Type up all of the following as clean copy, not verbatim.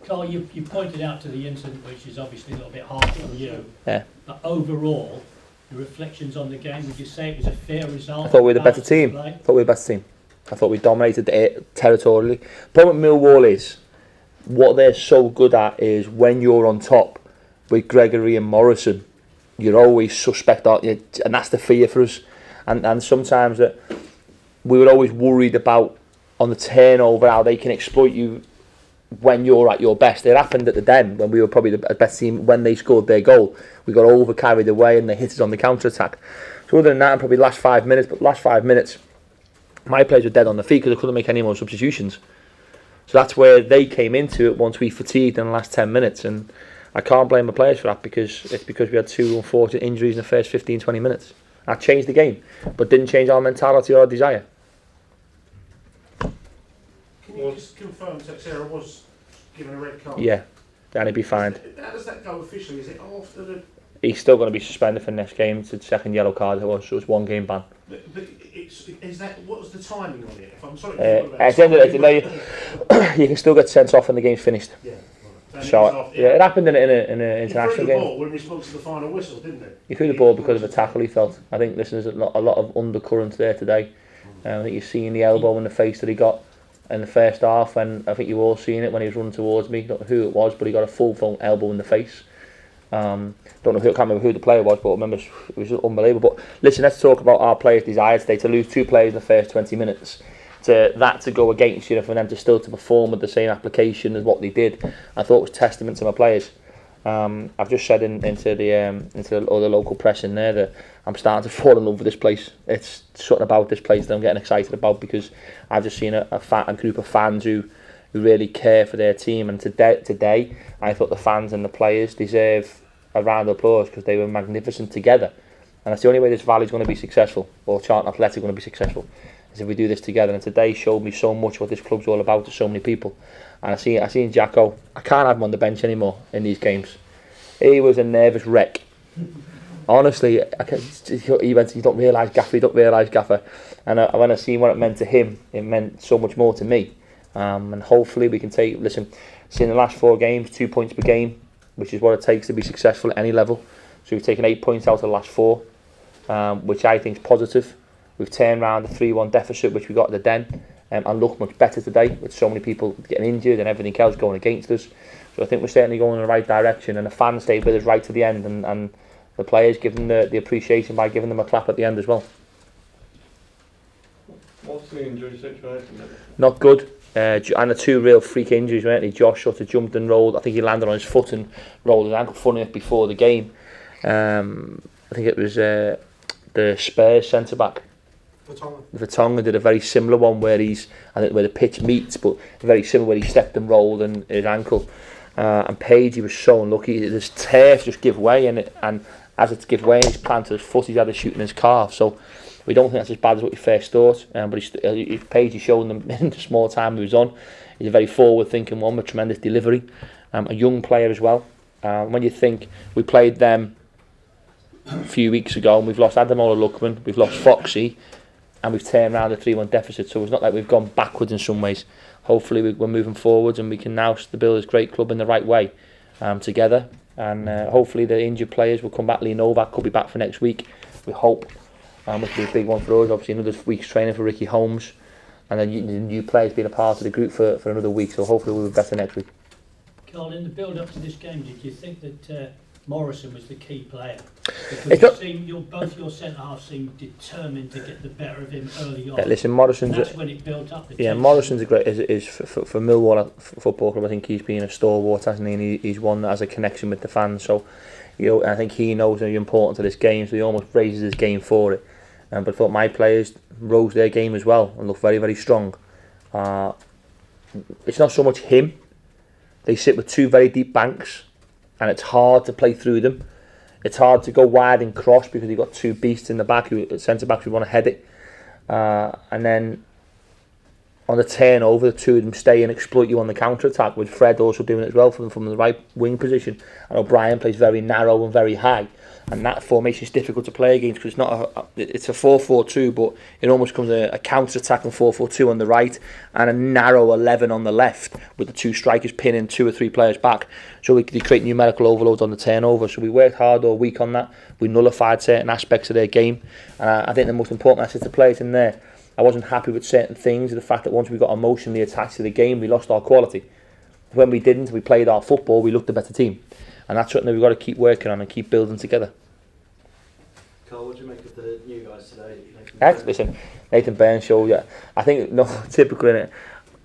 Carl, you pointed out to the incident, which is obviously a little bit harsh on you. Yeah. But overall, the reflections on the game, would you say it was a fair result? I thought we were the better team. I thought we dominated it territorially. The problem with Millwall is, what they're so good at is when you're on top with Gregory and Morrison, you're always suspect, aren't you? And that's the fear for us. And sometimes that we were always worried about on the turnover, how they can exploit you when you're at your best. It happened at the Den when we were probably the best team. When they scored their goal, we got over carried away and they hit us on the counter attack. So other than that, probably last 5 minutes. But last 5 minutes, my players were dead on the feet because they couldn't make any more substitutions. So that's where they came into it once we fatigued in the last 10 minutes. And I can't blame the players for that, because we had 2 unfortunate injuries in the first 15-20 minutes. That changed the game, but didn't change our mentality or our desire. Can you just confirm Texera was given a red card? Yeah, and he'd be fined. How does that go officially? Is it after the... He's still going to be suspended for the next game. It's the second yellow card. So it's 1 game ban. But is that, what was the timing on it? If I'm sorry, at the end of the day, you can still get sent off when the game's finished. Yeah. So it happened in an international game. He threw the ball in response to the final whistle, didn't he? He threw the ball because of a tackle he felt. I think there's a lot of undercurrents there today. I think you've seen the elbow in the face that he got in the first half, and I think you've all seen it when he was running towards me. Don't know who it was, but he got a full-blown elbow in the face. Don't know who, I can't remember who the player was, but I remember it was unbelievable. But listen, let's talk about our players' desire today. To lose 2 players in the first 20 minutes, to go against you, for them to still to perform with the same application as what they did, I thought was testament to my players. I've just said into the other local press in there that I'm starting to fall in love with this place. It's something about this place that I'm getting excited about, because I've just seen a group of fans who really care for their team. And today I thought the fans and the players deserve a round of applause, because they were magnificent together. And that's the only way this valley's going to be successful, or Charlton Athletic going to be successful, is if we do this together. And today showed me so much what this club's all about to so many people. And I seen Jacko. I can't have him on the bench anymore in these games. He was a nervous wreck. Honestly, he went, you don't realise Gaffer. And when I seen what it meant to him, it meant so much more to me. And hopefully we can see in the last 4 games, 2 points per game, which is what it takes to be successful at any level. So we've taken 8 points out of the last 4, which I think is positive. We've turned around the 3-1 deficit which we got at the Den, and look much better today, with so many people getting injured and everything else going against us. So I think we're certainly going in the right direction, and the fans stayed with us right to the end, and the players give them the appreciation by giving them a clap at the end as well. What's the injury situation? Not good. And the 2 real freak injuries, weren't they? Josh sort of jumped and rolled. I think he landed on his foot and rolled his ankle, funny enough, before the game. I think it was the Spurs centre-back. Vertonghen did a very similar one where I think where the pitch meets, but very similar where he stepped and rolled and his ankle. And Page, he was so unlucky. His turf just give way, and as it's give way, he's planted his foot, he's had a shoot in his calf. So we don't think that's as bad as what we first thought. But Page, he's shown them in the small time he was on. He's a very forward-thinking one with tremendous delivery. A young player as well. When you think we played them a few weeks ago, and we've lost Adamola Lookman, we've lost Foxy, and we've turned around the 3-1 deficit. So it's not like we've gone backwards in some ways. Hopefully we're moving forwards, and we can now build this great club in the right way together. And hopefully the injured players will come back. Lee Novak could be back for next week, we hope. Which will be a big one for us. Obviously another week's training for Ricky Holmes, and then the new players being a part of the group for another week. So hopefully we'll be better next week. Carl, in the build-up to this game, did you think that Morrison was the key player? Because both your centre-halves seemed determined to get the better of him early on. Yeah, listen, Morrison's... That's when it built up. Morrison's a great... is for Millwall Football Club, I think he's been a stalwart, hasn't he? And he's one that has a connection with the fans. So, I think he knows the importance of this game, so he almost raises his game for it. But I thought my players rose their game as well and looked very, very strong. It's not so much him. They sit with 2 very deep banks, and it's hard to play through them. It's hard to go wide and cross because you've got 2 beasts in the back, centre backs who want to head it. And then on the turnover, the two of them stay and exploit you on the counter-attack, with Fred also doing it as well from the right wing position. And O'Brien plays very narrow and very high, and that formation is difficult to play against because it's a 4-4-2, but it almost comes a counter-attack and 4-4-2 on the right and a narrow 11 on the left, with the two strikers pinning 2 or 3 players back, so we could create numerical overloads on the turnover. So we worked hard all week on that. We nullified certain aspects of their game, and I think the most important message to players in there, I wasn't happy with certain things, the fact that once we got emotionally attached to the game, we lost our quality. When we didn't, we played our football, we looked a better team. And that's something that we've got to keep working on and keep building together. Carl, what do you make of the new guys today? Listen, Nathan Burns showed, yeah, I think, no, typically, innit,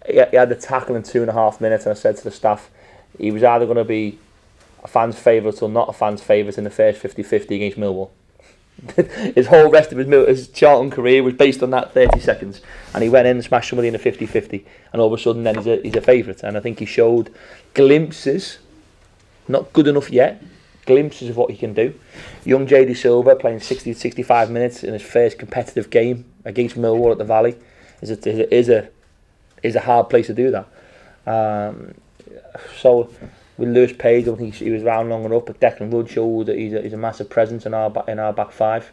he had the tackle in 2.5 minutes, and I said to the staff, he was either going to be a fan's favourite or not a fan's favourite in the first 50-50 against Millwall. His whole rest of his Charlton career was based on that 30 seconds, and he went in and smashed somebody in a 50-50, and all of a sudden then he's a favourite. And I think he showed glimpses, not good enough yet, glimpses of what he can do. Young JD Silva playing 60-65 minutes in his first competitive game against Millwall at the Valley is a hard place to do that. So with Lewis Page, I don't think he was around long enough, but Declan Wood showed that he's a massive presence in our back five.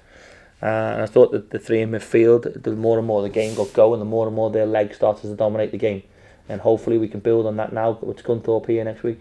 And I thought that the three in midfield, the more and more the game got going, the more and more their legs started to dominate the game. And hopefully we can build on that now with Scunthorpe here next week.